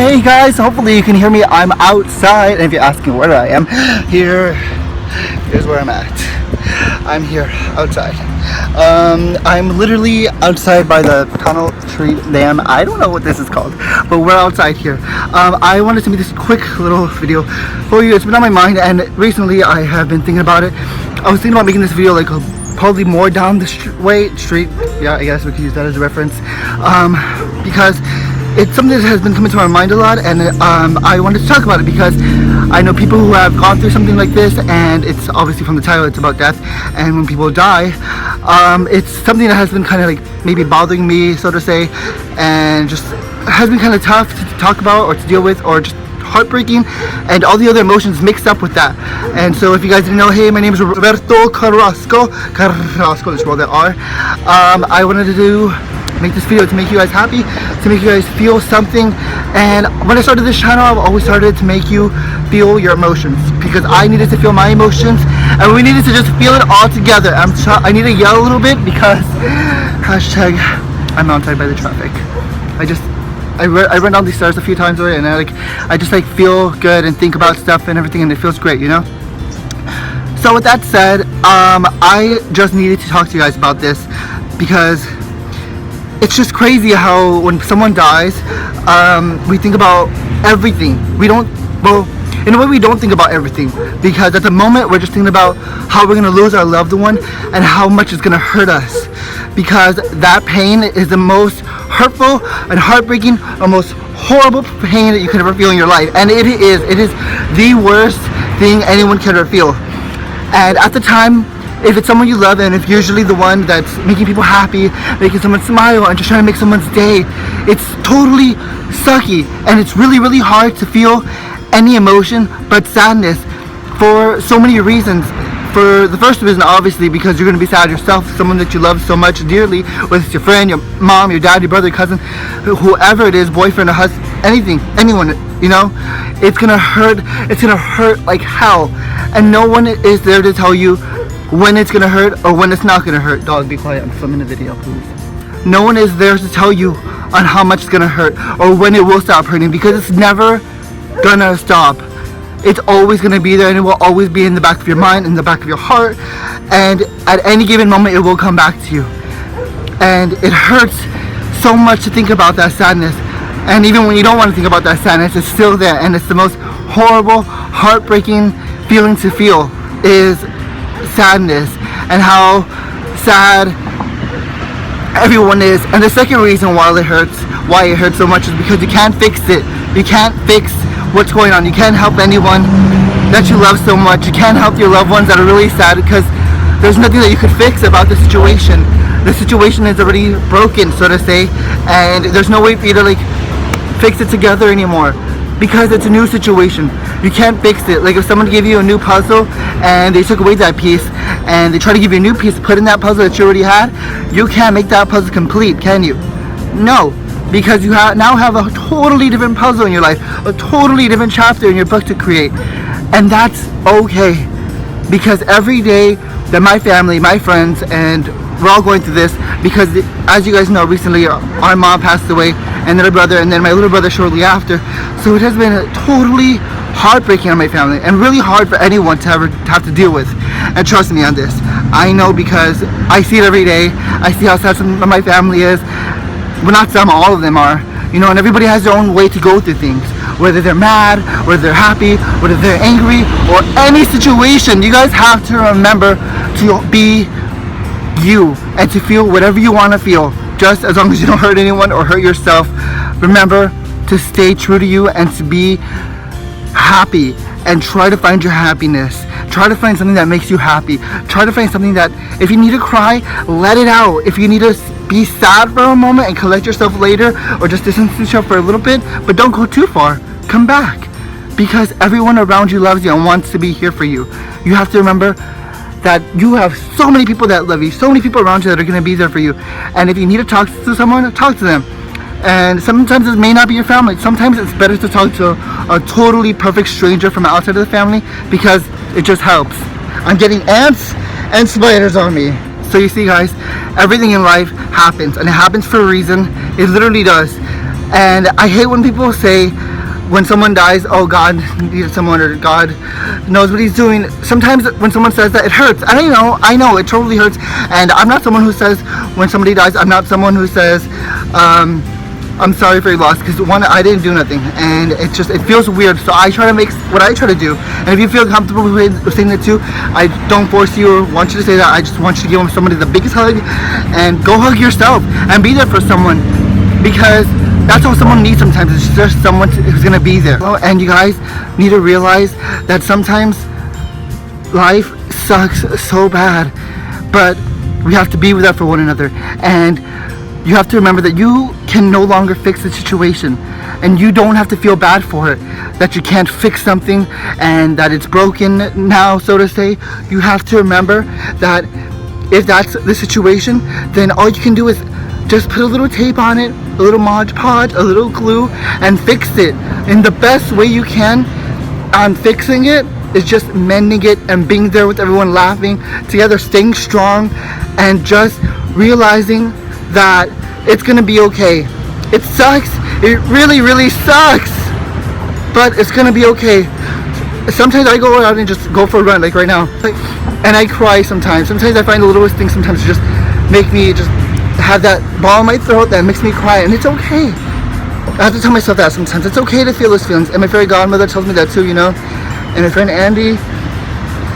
Hey guys, hopefully you can hear me. I'm outside, and if you're asking where I am, here's where I'm at. I'm here outside. I'm literally outside by the tunnel tree dam. I don't know what this is called, but we're outside here. I wanted to make this quick little video for you. It's been on my mind, and recently I have been thinking about it. I was thinking about making this video like probably more down the street. Yeah, I guess we could use that as a reference, because it's something that has been coming to my mind a lot, and I wanted to talk about it because I know people who have gone through something like this, and it's obviously from the title, it's about death, and when people die, it's something that has been kind of like maybe bothering me, so to say, and just has been kind of tough to talk about or to deal with, or just heartbreaking, and all the other emotions mixed up with that. And so if you guys didn't know, hey, my name is Roberto Carrasco, let's roll that R. I wanted to make this video to make you guys happy, to make you guys feel something. And when I started this channel, I've always started to make you feel your emotions, because I needed to feel my emotions, and we needed to just feel it all together. I need to yell a little bit because hashtag I'm outside by the traffic. I run down these stairs a few times already, and I just like feel good and think about stuff and everything, and it feels great, you know. So with that said, I just needed to talk to you guys about this, because it's just crazy how when someone dies, we think about everything. In a way we don't think about everything, because at the moment we're just thinking about how we're gonna lose our loved one and how much it's gonna hurt us, because that pain is the most hurtful and heartbreaking, or most horrible pain that you could ever feel in your life. And it is the worst thing anyone can ever feel. And at the time, if it's someone you love, and if usually the one that's making people happy, making someone smile, and just trying to make someone's day, it's totally sucky, and it's really, really hard to feel any emotion but sadness for so many reasons. For the first reason, obviously, because you're going to be sad yourself, someone that you love so much dearly, whether it's your friend, your mom, your dad, your brother, your cousin, whoever it is, boyfriend or husband, anyone, you know, it's going to hurt like hell, and no one is there to tell you when it's going to hurt or when it's not going to hurt. Dog, be quiet, I'm filming a video, please. No one is there to tell you on how much it's going to hurt or when it will stop hurting, because it's never going to stop. It's always going to be there, and it will always be in the back of your mind, in the back of your heart, and at any given moment it will come back to you. And it hurts so much to think about that sadness, and even when you don't want to think about that sadness, it's still there, and it's the most horrible, heartbreaking feeling to feel is sadness, and how sad everyone is. And the second reason why it hurts so much is because you can't fix it. You can't fix what's going on. You can't help anyone that you love so much. You can't help your loved ones that are really sad, because there's nothing that you could fix about the situation. The situation is already broken, so to say, and there's no way for you to like fix it together anymore, because it's a new situation. You can't fix it. Like if someone gave you a new puzzle and they took away that piece and they try to give you a new piece to put in that puzzle that you already had, you can't make that puzzle complete, can you? No, because you now have a totally different puzzle in your life, a totally different chapter in your book to create. And that's okay, because every day that my family, my friends, and we're all going through this, because as you guys know, recently our mom passed away, and then our brother, and then my little brother shortly after. So it has been totally heartbreaking on my family, and really hard for anyone to ever have to deal with. And trust me on this, I know, because I see it every day. I see how sad some of my family is. Well, not some, all of them are, you know, and everybody has their own way to go through things, whether they're mad, whether they're happy, whether they're angry, or any situation. You guys have to remember to be you, and to feel whatever you want to feel, just as long as you don't hurt anyone or hurt yourself. Remember to stay true to you and to be happy, and try to find your happiness. Try to find something that makes you happy. Try to find something that, if you need to cry, let it out. If you need to be sad for a moment and collect yourself later, or just distance yourself for a little bit, but don't go too far. Come back, because everyone around you loves you and wants to be here for you. You have to remember that you have so many people that love you, so many people around you that are going to be there for you. And if you need to talk to someone, talk to them. And sometimes it may not be your family. Sometimes it's better to talk to a totally perfect stranger from outside of the family, because it just helps. I'm getting ants and spiders on me. So you see guys, everything in life happens, and it happens for a reason. It literally does. And I hate when people say, when someone dies, oh, God needed someone, or God knows what he's doing. Sometimes when someone says that, it hurts. I know, it totally hurts. And I'm not someone who says when somebody dies, I'm not someone who says, I'm sorry for your loss, because one, I didn't do nothing, and it feels weird. So I try to make what I try to do, and if you feel comfortable with saying that too, I don't force you or want you to say that. I just want you to give somebody the biggest hug, and go hug yourself, and be there for someone, because that's all someone needs sometimes. It's just someone who's gonna be there. And you guys need to realize that sometimes life sucks so bad, but we have to be with that for one another. And you have to remember that you can no longer fix the situation, and you don't have to feel bad for it, that you can't fix something and that it's broken now, so to say. You have to remember that if that's the situation, then all you can do is just put a little tape on it, a little Mod Podge, a little glue, and fix it in the best way you can. On fixing it is just mending it and being there with everyone, laughing together, staying strong, and just realizing that it's gonna be okay. It sucks, it really, really sucks, but it's gonna be okay. Sometimes I go out and just go for a run, like right now, and I cry sometimes. Sometimes I find the littlest things sometimes to just make me just have that ball in my throat that makes me cry, and it's okay. I have to tell myself that sometimes. It's okay to feel those feelings, and my fairy godmother tells me that too, you know. And my friend Andy,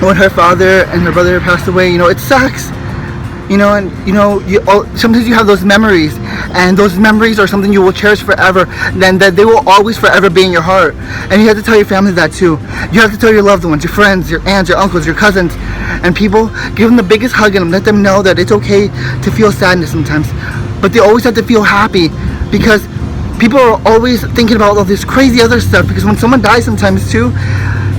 when her father and her brother passed away, it sucks. And sometimes you have those memories, and those memories are something you will cherish forever, then that they will always forever be in your heart. And you have to tell your family that too. You have to tell your loved ones, your friends, your aunts, your uncles, your cousins, and people. Give them the biggest hug and let them know that it's okay to feel sadness sometimes, but they always have to feel happy, because people are always thinking about all this crazy other stuff. Because when someone dies sometimes too,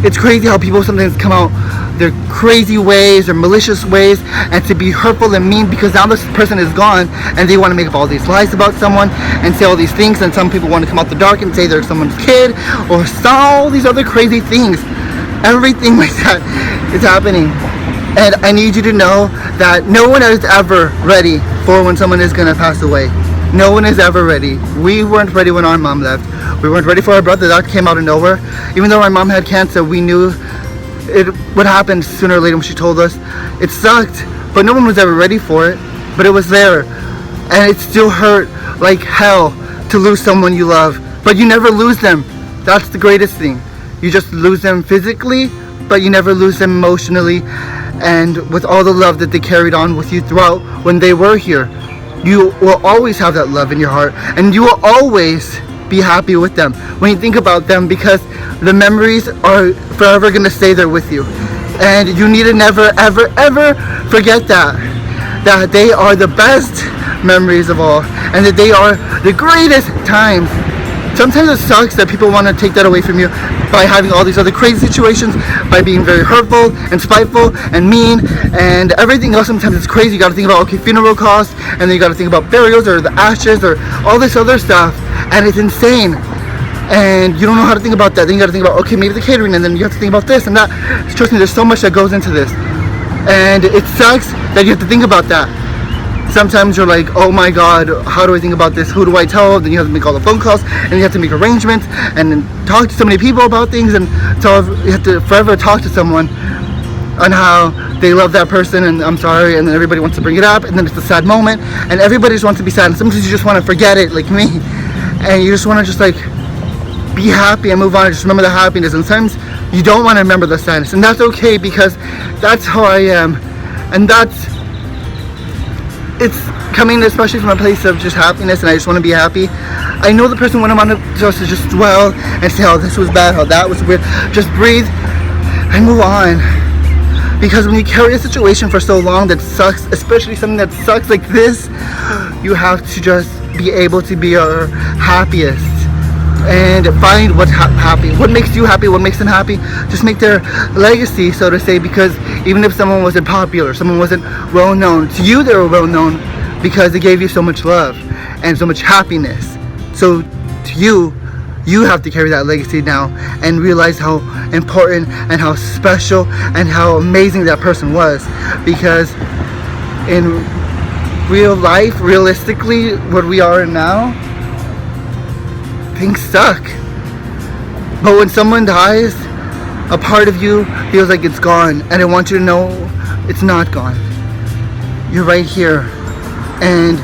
it's crazy how people sometimes come out their crazy ways, their malicious ways, and to be hurtful and mean, because now this person is gone and they want to make up all these lies about someone and say all these things. And some people want to come out the dark and say they're someone's kid or all these other crazy things. Everything like that is happening. And I need you to know that no one is ever ready for when someone is going to pass away. No one is ever ready. We weren't ready when our mom left. We weren't ready for our brother. That came out of nowhere. Even though my mom had cancer, we knew it would happen sooner or later when she told us. It sucked, but no one was ever ready for it. But it was there, and it still hurt like hell to lose someone you love. But you never lose them. That's the greatest thing. You just lose them physically, but you never lose them emotionally, and with all the love that they carried on with you throughout when they were here. You will always have that love in your heart, and you will always be happy with them when you think about them, because the memories are forever going to stay there with you. And you need to never, ever, ever forget that they are the best memories of all, and that they are the greatest times. Sometimes it sucks that people want to take that away from you by having all these other crazy situations, by being very hurtful and spiteful and mean and everything else. Sometimes it's crazy. You got to think about, okay, funeral costs, and then you got to think about burials or the ashes or all this other stuff, and it's insane. And you don't know how to think about that. Then you got to think about, okay, maybe the catering, and then you have to think about this and that. Trust me, there's so much that goes into this, and it sucks that you have to think about that. Sometimes you're like, oh my God, how do I think about this? Who do I tell? Then you have to make all the phone calls, and you have to make arrangements, and then talk to so many people about things, and so you have to forever talk to someone on how they love that person, and I'm sorry, and then everybody wants to bring it up, and then it's a sad moment, and everybody just wants to be sad, and sometimes you just want to forget it, like me, and you just want to just like be happy and move on and just remember the happiness. And sometimes you don't want to remember the sadness, and that's okay, because that's how I am, and it's coming especially from a place of just happiness, and I just want to be happy. I know the person wouldn't want to just dwell and say, oh, this was bad, how that was weird. Just breathe and move on, because when you carry a situation for so long that sucks, especially something that sucks like this, you have to just be able to be your happiest and find what's happy, what makes you happy, what makes them happy. Just make their legacy, so to say, because even if someone wasn't popular, someone wasn't well known, to you they were well known because they gave you so much love and so much happiness. So to you have to carry that legacy now and realize how important and how special and how amazing that person was. Because in real life, realistically, what we are now, things suck. But when someone dies, a part of you feels like it's gone, and I want you to know it's not gone. You're right here, and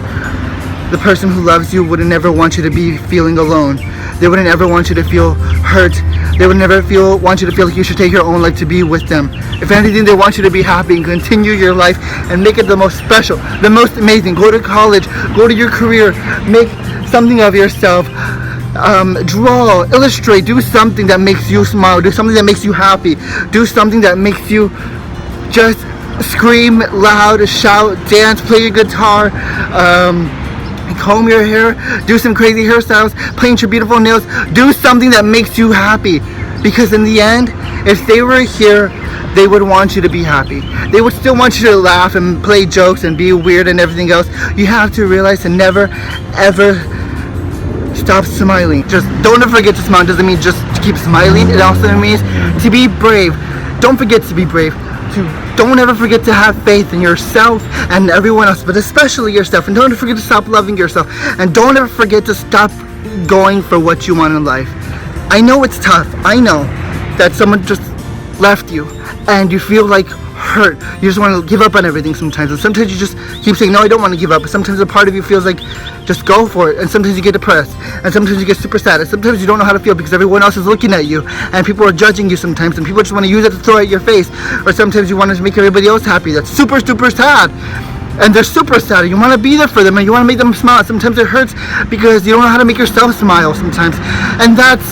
the person who loves you would never want you to be feeling alone. They wouldn't ever want you to feel hurt. They would never want you to feel like you should take your own life to be with them. If anything, they want you to be happy and continue your life and make it the most special, the most amazing. Go to college, go to your career, make something of yourself. Draw, illustrate, do something that makes you smile, do something that makes you happy, do something that makes you just scream loud, shout, dance, play your guitar, comb your hair, do some crazy hairstyles, paint your beautiful nails, do something that makes you happy. Because in the end, if they were here, they would want you to be happy. They would still want you to laugh and play jokes and be weird and everything else. You have to realize to never, ever stop smiling. Just don't ever forget to smile. It doesn't mean just to keep smiling. It also means to be brave. Don't forget to be brave. Don't ever forget to have faith in yourself and everyone else, but especially yourself. And don't ever forget to stop loving yourself. And don't ever forget to stop going for what you want in life. I know it's tough. I know that someone just left you and you feel like hurt. You just want to give up on everything sometimes. And sometimes you just keep saying, no, I don't want to give up. But sometimes a part of you feels like, just go for it. And sometimes you get depressed. And sometimes you get super sad. And sometimes you don't know how to feel because everyone else is looking at you. And people are judging you sometimes. And people just want to use it to throw at your face. Or sometimes you want to make everybody else happy. That's super, super sad. And they're super sad. You want to be there for them. And you want to make them smile. Sometimes it hurts because you don't know how to make yourself smile sometimes. And that's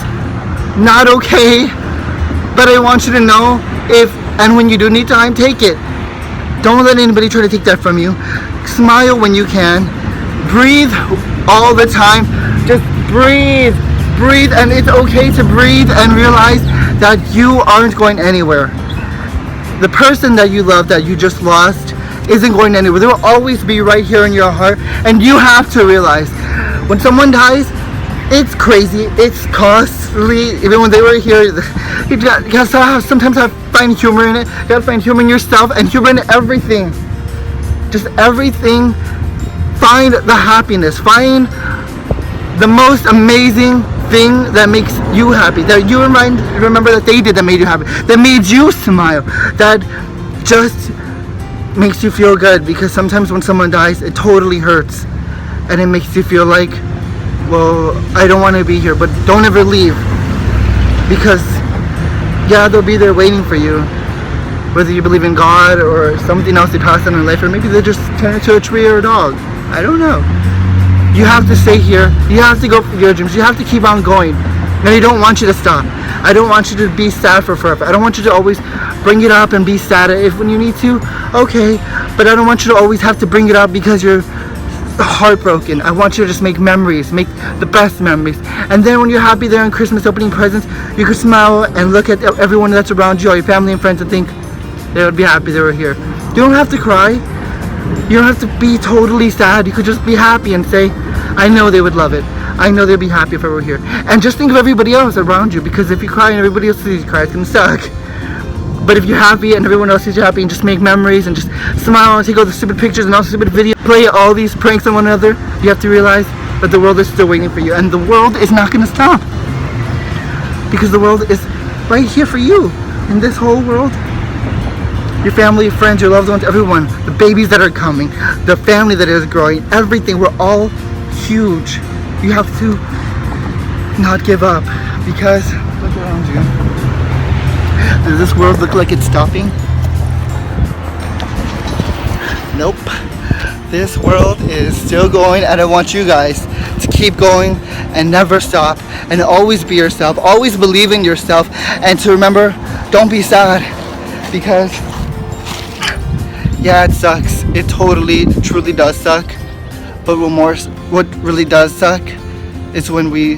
not okay. But I want you to know, if and when you do need time, take it. Don't let anybody try to take that from you. Smile when you can. Breathe all the time. Just breathe. Breathe, and it's okay to breathe and realize that you aren't going anywhere. The person that you love that you just lost isn't going anywhere. They will always be right here in your heart, and you have to realize when someone dies, it's crazy, it's costly. Even when they were here, you gotta sometimes find humor in it. You gotta find humor in yourself and humor in everything. Just everything. Find the happiness. Find the most amazing thing that makes you happy. That you remember that they did that made you happy. That made you smile. That just makes you feel good. Because sometimes when someone dies, it totally hurts. And it makes you feel like, well, I don't want to be here, but don't ever leave. Because, yeah, they'll be there waiting for you. Whether you believe in God or something else they passed on in life, or maybe they just turn into a tree or a dog. I don't know. You have to stay here. You have to go for your dreams. You have to keep on going. And I don't want you to stop. I don't want you to be sad for forever. I don't want you to always bring it up and be sad if when you need to. Okay, but I don't want you to always have to bring it up because you're heartbroken. I want you to just make memories, make the best memories. And then when you're happy there on Christmas opening presents, you can smile and look at everyone that's around you, all your family and friends, and think they would be happy they were here. You don't have to cry. You don't have to be totally sad. You could just be happy and say, I know they would love it. I know they'd be happy if I were here. And just think of everybody else around you, because if you cry and everybody else sees you cry, it's gonna suck. But if you're happy and everyone else sees you happy, and just make memories and just smile and take all the stupid pictures and all the stupid videos, play all these pranks on one another, you have to realize that the world is still waiting for you. And the world is not gonna stop. Because the world is right here for you. In this whole world, your family, friends, your loved ones, everyone, the babies that are coming, the family that is growing, everything, we're all huge. You have to not give up, because look around you. Does this world look like it's stopping? Nope. This world is still going, and I want you guys to keep going and never stop, and always be yourself, always believe in yourself, and to remember, don't be sad, because yeah, it sucks. It totally, truly does suck. But what really does suck is when we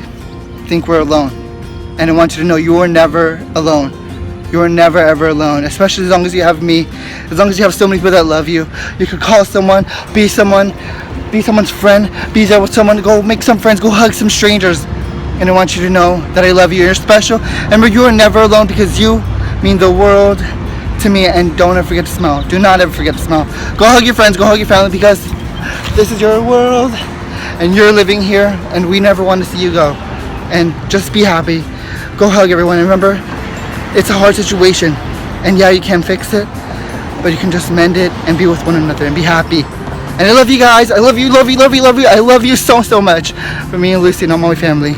think we're alone. And I want you to know you are never alone. You are never ever alone. Especially as long as you have me. As long as you have so many people that love you. You could call someone, be someone's friend, be there with someone, go make some friends, go hug some strangers. And I want you to know that I love you. You're special. Remember, you are never alone, because you mean the world to me. And don't ever forget to smile. Do not ever forget to smile. Go hug your friends, go hug your family, because this is your world and you're living here, and we never want to see you go. And just be happy. Go hug everyone. And remember, it's a hard situation. And yeah, you can't fix it, but you can just mend it and be with one another and be happy. And I love you guys. I love you, love you, love you, love you. I love you so, so much. For me and Lucy and all my family.